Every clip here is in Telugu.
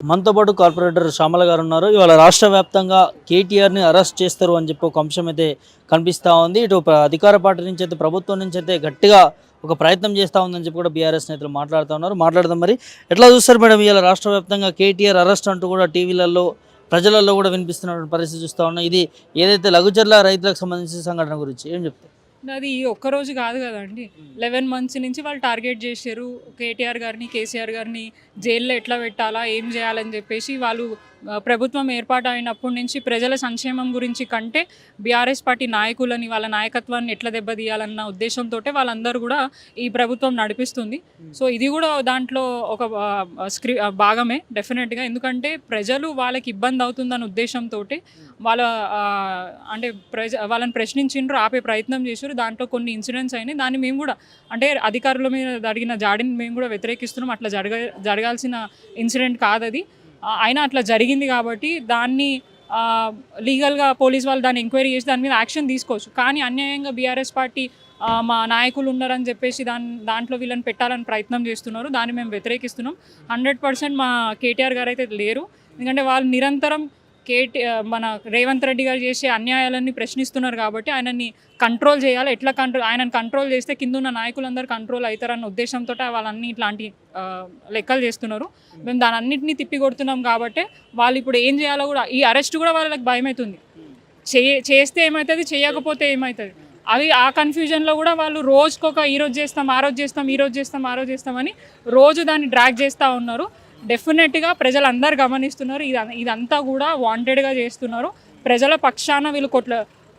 మనతో పాటు కార్పొరేటర్ శ్యామల గారు ఉన్నారు. ఇవాళ రాష్ట్ర వ్యాప్తంగా కేటీఆర్‌ని అరెస్ట్ చేస్తారు అని చెప్పి ఒక అంశం అయితే కనిపిస్తా ఉంది. ఇటు అధికార పార్టీ నుంచి అయితే ప్రభుత్వం నుంచి అయితే గట్టిగా ఒక ప్రయత్నం చేస్తా ఉందని చెప్పి కూడా బీఆర్ఎస్ నేతలు మాట్లాడుతా ఉన్నారు. మాట్లాడదాం మరి. ఎట్లా చూస్తారు మేడం ఇవాళ రాష్ట్ర వ్యాప్తంగా కేటీఆర్ అరెస్ట్ అంటూ కూడా టీవీలలో ప్రజలలో కూడా వినిపిస్తున్న పరిస్థితి చూస్తా ఉన్నాం. ఇది ఏదైతే లఘుచర్ల రైతులకు సంబంధించిన సంఘటన గురించి ఏం చెప్తారు? అది ఒక్కరోజు కాదు కదండి. 11 మంత్స్ నుంచి వాళ్ళు టార్గెట్ చేసారు కేటీఆర్ గారిని, కేసీఆర్ గారిని జైల్లో ఎట్లా పెట్టాలా, ఏం చేయాలని చెప్పేసి వాళ్ళు ప్రభుత్వం ఏర్పాటు అయినప్పటి నుంచి ప్రజల సంక్షేమం గురించి కంటే బీఆర్ఎస్ పార్టీ నాయకులని, వాళ్ళ నాయకత్వాన్ని ఎట్లా దెబ్బతీయాలన్న ఉద్దేశంతో వాళ్ళందరూ కూడా ఈ ప్రభుత్వం నడిపిస్తుంది. సో ఇది కూడా దాంట్లో ఒక భాగమే డెఫినెట్గా. ఎందుకంటే ప్రజలు వాళ్ళకి ఇబ్బంది అవుతుందన్న ఉద్దేశంతో వాళ్ళ అంటే వాళ్ళని ప్రశ్నించిండ్రు, ఆపే ప్రయత్నం చేశారు. దాంట్లో కొన్ని ఇన్సిడెంట్స్ అయినాయి. దాన్ని మేము కూడా అంటే అధికారుల మీద జరిగిన జాడిని మేము కూడా వ్యతిరేకిస్తున్నాం. అట్లా జరగాల్సిన ఇన్సిడెంట్ కాదది. అయినా అట్లా జరిగింది కాబట్టి దాన్ని లీగల్గా పోలీస్ వాళ్ళు దాన్ని ఎంక్వైరీ చేసి దాని మీద యాక్షన్ తీసుకోవచ్చు. కానీ అన్యాయంగా బీఆర్ఎస్ పార్టీ మా నాయకులు ఉన్నారని చెప్పేసి దాంట్లో వీళ్ళని పెట్టాలని ప్రయత్నం చేస్తున్నారు. దాన్ని మేము వ్యతిరేకిస్తున్నాం. 100% మా కేటీఆర్ గారు అయితే లేరు. ఎందుకంటే వాళ్ళు నిరంతరం మన రేవంత్ రెడ్డి గారు చేసే అన్యాయాలన్నీ ప్రశ్నిస్తున్నారు కాబట్టి ఆయనని కంట్రోల్ చేయాలి. ఎట్లా ఆయనను కంట్రోల్ చేస్తే కింద ఉన్న నాయకులందరూ కంట్రోల్ అవుతారన్న ఉద్దేశంతో వాళ్ళన్నీ ఇట్లాంటి లెక్కలు చేస్తున్నారు. మేము దాని అన్నింటినీ తిప్పికొడుతున్నాం కాబట్టి వాళ్ళు ఇప్పుడు ఏం చేయాలో కూడా ఈ అరెస్ట్ కూడా వాళ్ళకి భయమవుతుంది. చేస్తే ఏమవుతుంది, చేయకపోతే ఏమవుతుంది, అవి ఆ కన్ఫ్యూజన్లో కూడా వాళ్ళు రోజుకొక ఈరోజు చేస్తాం, ఆ రోజు చేస్తాం, ఈరోజు చేస్తాం, ఆ రోజు చేస్తామని రోజు దాన్ని డ్రాగ్ చేస్తూ ఉన్నారు. డెఫినెట్గా ప్రజలందరూ గమనిస్తున్నారు. ఇదంతా కూడా వాంటెడ్గా చేస్తున్నారు. ప్రజల పక్షాన వీళ్ళు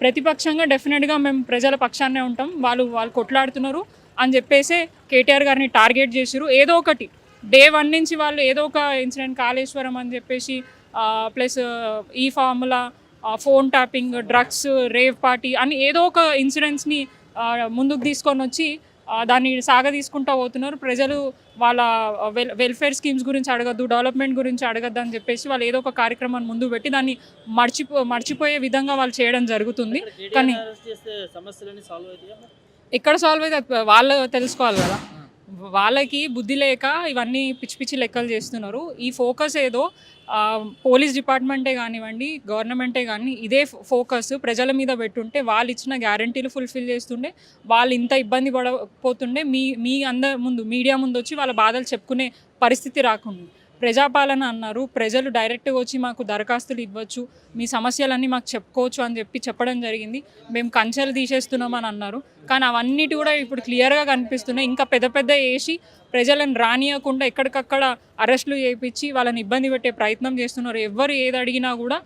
ప్రతిపక్షంగా డెఫినెట్గా మేము ప్రజల పక్షాన్నే ఉంటాం. వాళ్ళు కొట్లాడుతున్నారు అని చెప్పేసి కేటీఆర్ గారిని టార్గెట్ చేసారు. ఏదో ఒకటి డే 1 నుంచి వాళ్ళు ఏదో ఒక ఇన్సిడెంట్, కాళేశ్వరం అని చెప్పేసి ప్లస్ ఈ formula, phone tapping, drugs, rave party అని ఏదో ఒక ఇన్సిడెంట్స్ని ముందుకు తీసుకొని వచ్చి దాన్ని సాగదీసుకుంటూ పోతున్నారు. ప్రజలు వాళ్ళ వెల్ఫేర్ స్కీమ్స్ గురించి అడగద్దు, డెవలప్మెంట్ గురించి అడగద్దు అని చెప్పేసి వాళ్ళు ఏదో ఒక కార్యక్రమాన్ని ముందు పెట్టి దాన్ని మర్చిపోయే విధంగా వాళ్ళు చేయడం జరుగుతుంది. కానీ ఎక్కడ సాల్వ్ అయితే వాళ్ళు తెలుసుకోవాలి కదా. వాళ్ళకి బుద్ధి లేక ఇవన్నీ పిచ్చి పిచ్చి లెక్కలు చేస్తున్నారు. ఈ ఫోకస్ ఏదో పోలీస్ డిపార్ట్మెంటే కానివ్వండి, గవర్నమెంటే కానీ ఇదే ఫోకస్ ప్రజల మీద పెట్టుంటే వాళ్ళు ఇచ్చిన గ్యారంటీలు ఫుల్ఫిల్ చేస్తుండే, వాళ్ళు ఇంత ఇబ్బంది పడకపోతుండే, మీ అందరి ముందు మీడియా ముందు వచ్చి వాళ్ళ బాధలు చెప్పుకునే పరిస్థితి రాకుండా. ప్రజాపాలన అన్నారు, ప్రజలు డైరెక్ట్గా వచ్చి మాకు దరఖాస్తులు ఇవ్వచ్చు, మీ సమస్యలన్నీ మాకు చెప్పుకోవచ్చు అని చెప్పడం జరిగింది. మేము కంచెలు తీసేస్తున్నామని అన్నారు. కానీ అవన్నిటి కూడా ఇప్పుడు క్లియర్గా కనిపిస్తున్నాయి. ఇంకా పెద్ద పెద్ద వేసి ప్రజలను రానియకుండా ఎక్కడికక్కడ అరెస్టులు చేయించి వాళ్ళని ఇబ్బంది పెట్టే ప్రయత్నం చేస్తున్నారు. ఎవరు ఏది అడిగినా కూడా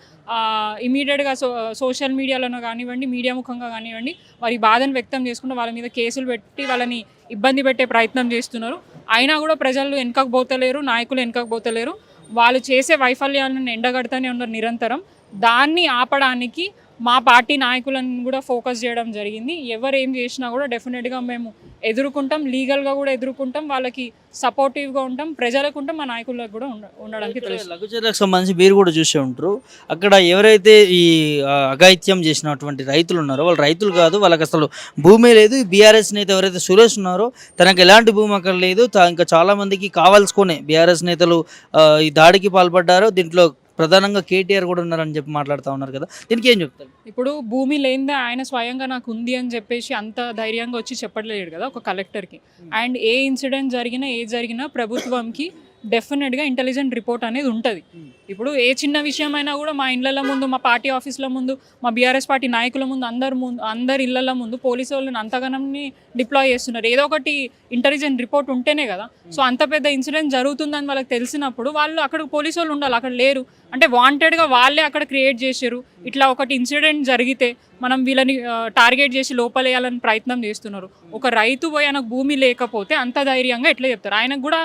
ఇమీడియట్గా సోషల్ మీడియాలోనో కానివ్వండి, మీడియా ముఖంగా కానివ్వండి, వారి బాధను వ్యక్తం చేసుకుంటూ వాళ్ళ మీద కేసులు పెట్టి వాళ్ళని ఇబ్బంది పెట్టే ప్రయత్నం చేస్తున్నారు. అయినా కూడా ప్రజలు వెనకపోతలేరు, నాయకులు వెనకపోతలేరు. వాళ్ళు చేసే వైఫల్యాలను ఎండగడతానే ఉన్నారు నిరంతరం. దాన్ని ఆపడానికి మా పార్టీ నాయకులను కూడా ఫోకస్ చేయడం జరిగింది. ఎవరు ఏం చేసినా కూడా డెఫినెట్గా మేము ఎదుర్కొంటాం, లీగల్గా కూడా ఎదుర్కొంటాం, వాళ్ళకి సపోర్టివ్గా ఉంటాం, ప్రజలకు ఉంటాం, మా నాయకులకు కూడా ఉండడానికి తెలుసు. లఘుచర్లకు సంబంధించి మీరు కూడా చూసే ఉంటారు. అక్కడ ఎవరైతే ఈ అఘాయిత్యం చేసినటువంటి రైతులు ఉన్నారో వాళ్ళు రైతులు కాదు, వాళ్ళకి అసలు భూమే లేదు. బీఆర్ఎస్ నేత ఎవరైతే సురేష్ ఉన్నారో తనకు ఎలాంటి భూమి అక్కడ లేదు. ఇంకా చాలామందికి కావాల్సుకునే బీఆర్ఎస్ నేతలు ఈ దాడికి పాల్పడ్డారు. దీంట్లో ప్రధానంగా కేటీఆర్ కూడా ఉన్నారని చెప్పి మాట్లాడుతూ ఉన్నారు కదా, దీనికి ఏం చెప్తారు? ఇప్పుడు భూమి లేనిదే ఆయన స్వయంగా నాకు ఉంది అని చెప్పేసి అంత ధైర్యంగా వచ్చి చెప్పట్లేదు కదా ఒక కలెక్టర్కి. అండ్ ఏ ఇన్సిడెంట్ జరిగినా ఏది జరిగినా ప్రభుత్వంకి డెఫినెట్గా ఇంటెలిజెంట్ రిపోర్ట్ అనేది ఉంటుంది. ఇప్పుడు ఏ చిన్న విషయమైనా కూడా మా ఇళ్ళ ముందు, మా పార్టీ ఆఫీసుల ముందు, మా బీఆర్ఎస్ పార్టీ నాయకుల ముందు, అందరి ఇళ్ళ ముందు పోలీసు వాళ్ళని అంతగానని డిప్లాయ్ చేస్తున్నారు. ఏదో ఒకటి ఇంటెలిజెంట్ రిపోర్ట్ ఉంటేనే కదా. సో అంత పెద్ద ఇన్సిడెంట్ జరుగుతుందని వాళ్ళకి తెలిసినప్పుడు వాళ్ళు అక్కడ పోలీసు వాళ్ళు ఉండాలి, అక్కడ లేరు. అంటే వాంటెడ్గా వాళ్ళే అక్కడ క్రియేట్ చేశారు. ఇట్లా ఒకటి ఇన్సిడెంట్ జరిగితే మనం వీళ్ళని టార్గెట్ చేసి లోపలేయాలని ప్రయత్నం చేస్తున్నారు. ఒక రైతు పోయి ఆయనకు భూమి లేకపోతే అంత ధైర్యంగా ఎట్లా చెప్తారు? ఆయనకు కూడా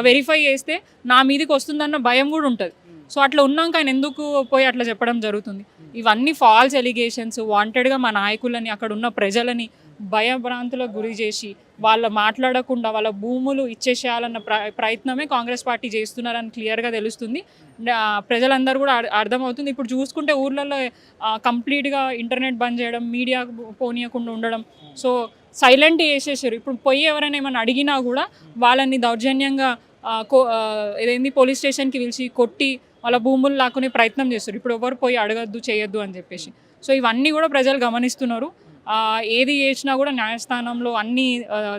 వెరిఫై చేస్తే నా మీదకి వస్తుందన్న భయం కూడా ఉంటుంది. సో అట్లా ఉన్నాక ఆయన ఎందుకు పోయి అట్లా చెప్పడం జరుగుతుంది? ఇవన్నీ ఫాల్స్ ఎలిగేషన్స్. వాంటెడ్గా మా నాయకులని, అక్కడ ఉన్న ప్రజలని భయభ్రాంతులకు గురి చేసి వాళ్ళ మాట్లాడకుండా వాళ్ళ భూములు ఇచ్చేసేయాలన్న ప్రయత్నమే కాంగ్రెస్ పార్టీ చేస్తున్నారని క్లియర్గా తెలుస్తుంది. ప్రజలందరూ కూడా అర్థమవుతుంది. ఇప్పుడు చూసుకుంటే ఊర్లలో కంప్లీట్గా ఇంటర్నెట్ బంద్ చేయడం, మీడియా పోనీయకుండా ఉండడం, సో సైలెంట్ చేసేసారు. ఇప్పుడు పోయి ఎవరైనా ఏమైనా అడిగినా కూడా వాళ్ళని దౌర్జన్యంగా ఇదేంది పోలీస్ స్టేషన్కి పిలిచి కొట్టి వాళ్ళ భూములు లాక్కునే ప్రయత్నం చేస్తారు. ఇప్పుడు ఎవరు పోయి అడగద్దు చేయొద్దు అని చెప్పేసి. సో ఇవన్నీ కూడా ప్రజలు గమనిస్తున్నారు. ఏది చేసినా కూడా న్యాయస్థానంలో అన్నీ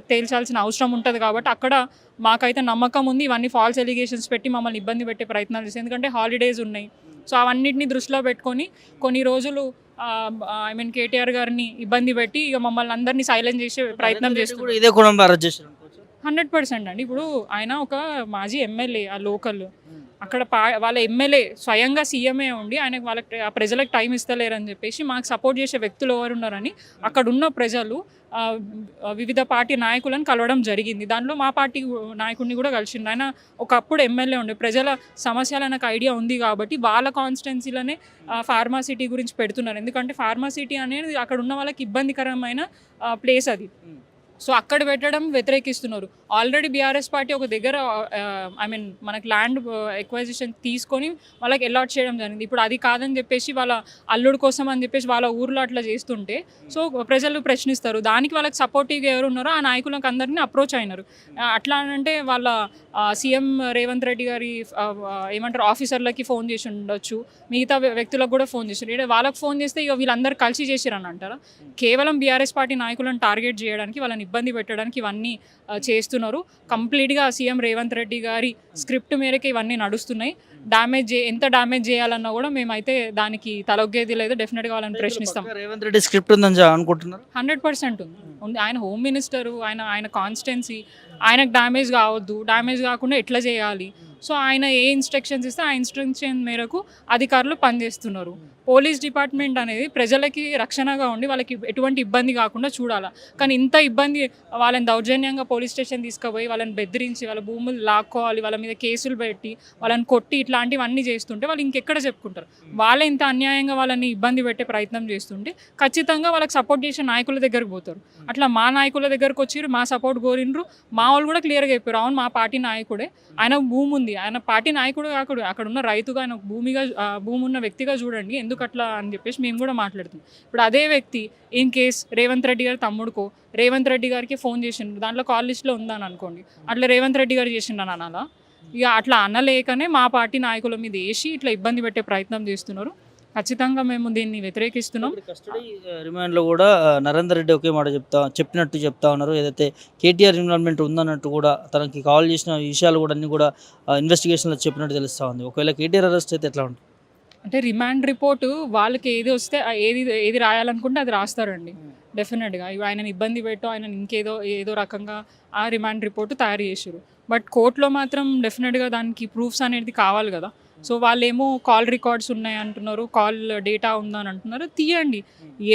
తేల్చాల్సిన అవసరం ఉంటుంది కాబట్టి అక్కడ మాకైతే నమ్మకం ఉంది. ఇవన్నీ ఫాల్స్ ఎలిగేషన్స్ పెట్టి మమ్మల్ని ఇబ్బంది పెట్టే ప్రయత్నాలు చేస్తాయి. ఎందుకంటే హాలిడేస్ ఉన్నాయి. సో అవన్నిటిని దృష్టిలో పెట్టుకొని కొన్ని రోజులు కేటీఆర్ గారిని ఇబ్బంది పెట్టి ఇక మమ్మల్ని అందరినీ సైలెంట్ చేసే ప్రయత్నం చేస్తున్నారు. ఇదే కోణంలో అరెస్ట్ చేశారు. 100% అండి. ఇప్పుడు ఆయన ఒక మాజీ ఎమ్మెల్యే, ఆ లోకల్ అక్కడ వాళ్ళ ఎమ్మెల్యే స్వయంగా సీఎంఏ ఉండి ఆయనకు వాళ్ళకి ఆ ప్రజలకు టైం ఇస్తలేరని చెప్పేసి మాకు సపోర్ట్ చేసే వ్యక్తులు ఎవరు ఉన్నారని అక్కడ ఉన్న ప్రజలు వివిధ పార్టీ నాయకులను కలవడం జరిగింది. దాంట్లో మా పార్టీ నాయకుడిని కూడా కలిసిండు. ఆయన ఒకప్పుడు ఎమ్మెల్యే ఉండే, ప్రజల సమస్యలు ఆయనకు ఐడియా ఉంది కాబట్టి వాళ్ళ కాన్స్టిట్యున్సీలోనే ఫార్మాసిటీ గురించి పెడుతున్నారు. ఎందుకంటే ఫార్మాసిటీ అనేది అక్కడ ఉన్న వాళ్ళకి ఇబ్బందికరమైన ప్లేస్ అది. సో అక్కడ పెట్టడం వ్యతిరేకిస్తున్నారు. ఆల్రెడీ బీఆర్ఎస్ పార్టీ ఒక దగ్గర మనకి ల్యాండ్ ఎక్వైజిషన్ తీసుకొని వాళ్ళకి అలాట్ చేయడం జరిగింది. ఇప్పుడు అది కాదని చెప్పేసి వాళ్ళ అల్లుడు కోసం అని చెప్పేసి వాళ్ళ ఊర్లో అట్లా చేస్తుంటే సో ప్రజలు ప్రశ్నిస్తారు. దానికి వాళ్ళకి సపోర్టివ్గా ఎవరు ఉన్నారో ఆ నాయకులకు అందరినీ అప్రోచ్ అయినారు. అట్లా అంటే వాళ్ళ సీఎం రేవంత్ రెడ్డి గారి ఆఫీసర్లకి ఫోన్ చేసి ఉండొచ్చు, మిగతా వ్యక్తులకు కూడా ఫోన్ చేశారు. వాళ్ళకి ఫోన్ చేస్తే ఇక వీళ్ళందరూ కలిసి చేసిరని అంటారా? కేవలం బీఆర్ఎస్ పార్టీ నాయకులను టార్గెట్ చేయడానికి, వాళ్ళని ఇబ్బంది పెట్టడానికి ఇవన్నీ చేస్తున్నారు. కంప్లీట్గా సీఎం రేవంత్ రెడ్డి గారి స్క్రిప్ట్ మేరకు ఇవన్నీ నడుస్తున్నాయి. ఎంత డ్యామేజ్ చేయాలన్నా కూడా మేమైతే దానికి తలొగ్గేది లేదు. డెఫినెట్గా వాళ్ళని ప్రశ్నిస్తాం. రేవంత్ రెడ్డి స్క్రిప్ట్ ఉందని అనుకుంటున్నారు. 100% ఉంది. ఆయన హోమ్ మినిస్టరు, ఆయన కాన్స్టిట్యున్సీ, ఆయనకు డ్యామేజ్ కావద్దు, డ్యామేజ్ కాకుండా ఎట్లా చేయాలి. సో ఆయన ఏ ఇన్స్ట్రక్షన్స్ ఇస్తే ఆ ఇన్స్ట్రక్షన్ మేరకు అధికారులు పనిచేస్తున్నారు. పోలీస్ డిపార్ట్మెంట్ అనేది ప్రజలకి రక్షణగా ఉండి వాళ్ళకి ఎటువంటి ఇబ్బంది కాకుండా చూడాలి. కానీ ఇంత ఇబ్బంది, వాళ్ళని దౌర్జన్యంగా పోలీస్ స్టేషన్ తీసుకుపోయి వాళ్ళని బెదిరించి వాళ్ళ భూములు లాక్కోవాలి, వాళ్ళ మీద కేసులు పెట్టి వాళ్ళని కొట్టి ఇట్లాంటివన్నీ చేస్తుంటే వాళ్ళు ఇంకెక్కడ చెప్పుకుంటారు? వాళ్ళే ఇంత అన్యాయంగా వాళ్ళని ఇబ్బంది పెట్టే ప్రయత్నం చేస్తుంటే ఖచ్చితంగా వాళ్ళకి సపోర్ట్ చేసే నాయకుల దగ్గరకు పోతారు. అట్లా మా నాయకుల దగ్గరకు వచ్చి మా సపోర్ట్ కోరిండ్రు. మా వాళ్ళు కూడా క్లియర్గా చెప్పారు, అవును మా పార్టీ నాయకుడే, ఆయన భూమి ఉంది, ఆయన పార్టీ నాయకుడు కాకుండా అక్కడ ఉన్న రైతుగా, ఆయన భూమి ఉన్న వ్యక్తిగా చూడండి, ఎందుకు అట్లా అని చెప్పేసి మేము కూడా మాట్లాడుతున్నాం. ఇప్పుడు అదే వ్యక్తి ఇన్ కేస్ రేవంత్ రెడ్డి గారి తమ్ముడుకో రేవంత్ రెడ్డి గారికి ఫోన్ చేసిండు, దాంట్లో కాల్ లిస్ట్లో ఉందని అనుకోండి, అట్లా రేవంత్ రెడ్డి గారు చేసిండని అనాలా? ఇక అట్లా అనలేకనే మా పార్టీ నాయకుల మీద వేసి ఇట్లా ఇబ్బంది పెట్టే ప్రయత్నం చేస్తున్నారు. ఖచ్చితంగా మేము దీన్ని వ్యతిరేకిస్తున్నాం. కస్టడీ రిమాండ్లో కూడా నరేందర్ రెడ్డి ఒకే మాట చెప్పినట్టు చెప్తా ఉన్నారు. ఏదైతే కేటీఆర్ ఇన్వాల్వ్మెంట్ ఉందన్నట్టు కూడా తనకి కాల్ చేసిన విషయాలు కూడా అన్ని కూడా ఇన్వెస్టిగేషన్లో చెప్పినట్టు తెలుస్తూ ఉంది. ఒకవేళ కేటీఆర్ అరెస్ట్ అయితే ఎట్లా ఉంటుంది? అంటే రిమాండ్ రిపోర్టు వాళ్ళకి ఏది వస్తే ఏది రాయాలనుకుంటే అది రాస్తారండి. డెఫినెట్గా ఆయనని ఇబ్బంది పెట్టో ఆయన ఏదో రకంగా ఆ రిమాండ్ రిపోర్టు తయారు చేసారు. బట్ కోర్టులో మాత్రం డెఫినెట్గా దానికి ప్రూఫ్స్ అనేది కావాలి కదా. సో వాళ్ళేమో కాల్ రికార్డ్స్ ఉన్నాయి అంటున్నారు, కాల్ డేటా ఉందని అంటున్నారు. తీయండి,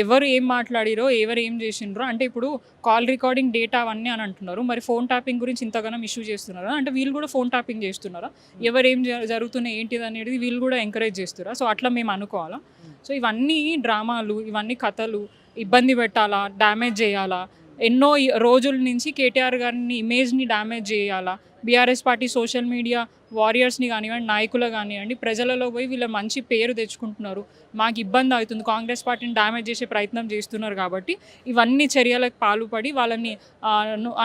ఎవరు ఏం మాట్లాడిరో, ఎవరు ఏం చేసిండ్రో. అంటే ఇప్పుడు కాల్ రికార్డింగ్ డేటా అవన్నీ అని అంటున్నారు, మరి ఫోన్ ట్యాపింగ్ గురించి ఇంతగానం ఇష్యూ చేస్తున్నారా? అంటే వీళ్ళు కూడా ఫోన్ ట్యాపింగ్ చేస్తున్నారా? ఎవరు ఏం జరుగుతున్నాయి ఏంటిది అనేది వీళ్ళు కూడా ఎంకరేజ్ చేస్తున్నారా? సో అట్లా మేము అనుకోవాలా? సో ఇవన్నీ డ్రామాలు, ఇవన్నీ కథలు, ఇబ్బంది పెట్టాలా, డ్యామేజ్ చేయాలా, ఎన్నో రోజుల నుంచి కేటీఆర్ గారిని ఇమేజ్ని డ్యామేజ్ చేయాలా, బీఆర్ఎస్ పార్టీ సోషల్ మీడియా వారియర్స్ని కానివ్వండి, నాయకులు కానివ్వండి, ప్రజలలో పోయి వీళ్ళ మంచి పేరు తెచ్చుకుంటున్నారు, మాకు ఇబ్బంది అవుతుంది, కాంగ్రెస్ పార్టీని డ్యామేజ్ చేసే ప్రయత్నం చేస్తున్నారు. కాబట్టి ఇవన్నీ చర్యలకు పాల్పడి వాళ్ళని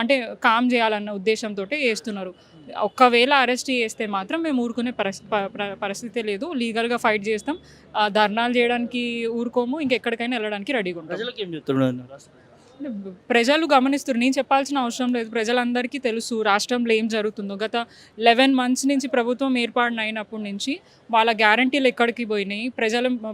అంటే కామ్ చేయాలన్న ఉద్దేశంతో చేస్తున్నారు. ఒక్కవేళ అరెస్ట్ చేస్తే మాత్రం మేము ఊరుకునే పరిస్థితి లేదు. లీగల్గా ఫైట్ చేస్తాం, ధర్నాలు చేయడానికి ఊరుకోము, ఇంకెక్కడికైనా వెళ్ళడానికి రెడీగా ఉంటాం. ప్రజలు గమనిస్తారు, నేను చెప్పాల్సిన అవసరం లేదు. ప్రజలందరికీ తెలుసు రాష్ట్రంలో ఏం జరుగుతుందో. గత 11 months నుంచి ప్రభుత్వం ఏర్పాటు అయినప్పటి నుంచి వాళ్ళ గ్యారంటీలు ఎక్కడికి పోయినాయి,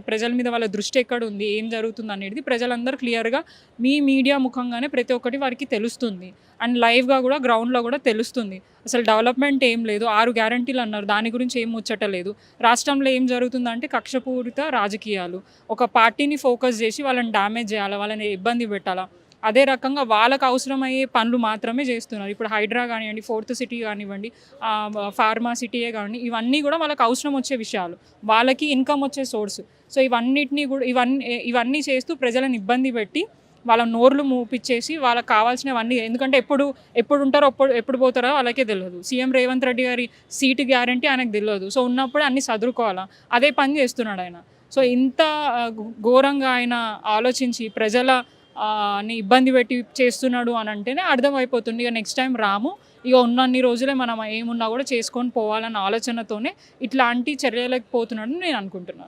ప్రజల మీద వాళ్ళ దృష్టి ఎక్కడ ఉంది, ఏం జరుగుతుంది అనేది ప్రజలందరూ క్లియర్గా మీ మీడియా ముఖంగానే ప్రతి ఒక్కటి వారికి తెలుస్తుంది. అండ్ లైవ్గా కూడా గ్రౌండ్లో కూడా తెలుస్తుంది. అసలు డెవలప్మెంట్ ఏం లేదు, 6 గ్యారంటీలు అన్నారు, దాని గురించి ఏం ముచ్చటలేదు. రాష్ట్రంలో ఏం జరుగుతుందంటే కక్షపూరిత రాజకీయాలు, ఒక పార్టీని ఫోకస్ చేసి వాళ్ళని డ్యామేజ్ చేయాలా, వాళ్ళని ఇబ్బంది పెట్టాలా, అదే రకంగా వాళ్ళకు అవసరమయ్యే పనులు మాత్రమే చేస్తున్నారు. ఇప్పుడు హైడ్రా కానివ్వండి, 4th సిటీ కానివ్వండి, ఫార్మా సిటీయే కానివ్వండి, ఇవన్నీ కూడా వాళ్ళకి అవసరం వచ్చే విషయాలు, వాళ్ళకి ఇన్కమ్ వచ్చే సోర్స్. సో ఇవన్నిటినీ కూడా ఇవన్నీ చేస్తూ ప్రజలను ఇబ్బంది పెట్టి వాళ్ళ నోర్లు మూపిచ్చేసి వాళ్ళకి కావాల్సినవన్నీ, ఎందుకంటే ఎప్పుడు ఉంటారో ఎప్పుడు పోతారో వాళ్ళకే తెలియదు. సీఎం రేవంత్ రెడ్డి గారి సీటు గ్యారంటీ ఆయనకు తెలియదు. సో ఉన్నప్పుడే అన్నీ చదువుకోవాలా, అదే పని చేస్తున్నాడు ఆయన. సో ఇంత ఘోరంగా ఆయన ఆలోచించి ప్రజల ని ఇబ్బంది పెట్టి చేస్తున్నాడు అని అంటేనే అర్థమైపోతుంది. ఇక నెక్స్ట్ టైం రాము, ఇక ఉన్నన్ని రోజులే మనం ఏమున్నా కూడా చేసుకొని పోవాలన్న ఆలోచనతోనే ఇట్లాంటి చర్యలకు పోతున్నాడని నేను అనుకుంటున్నాను.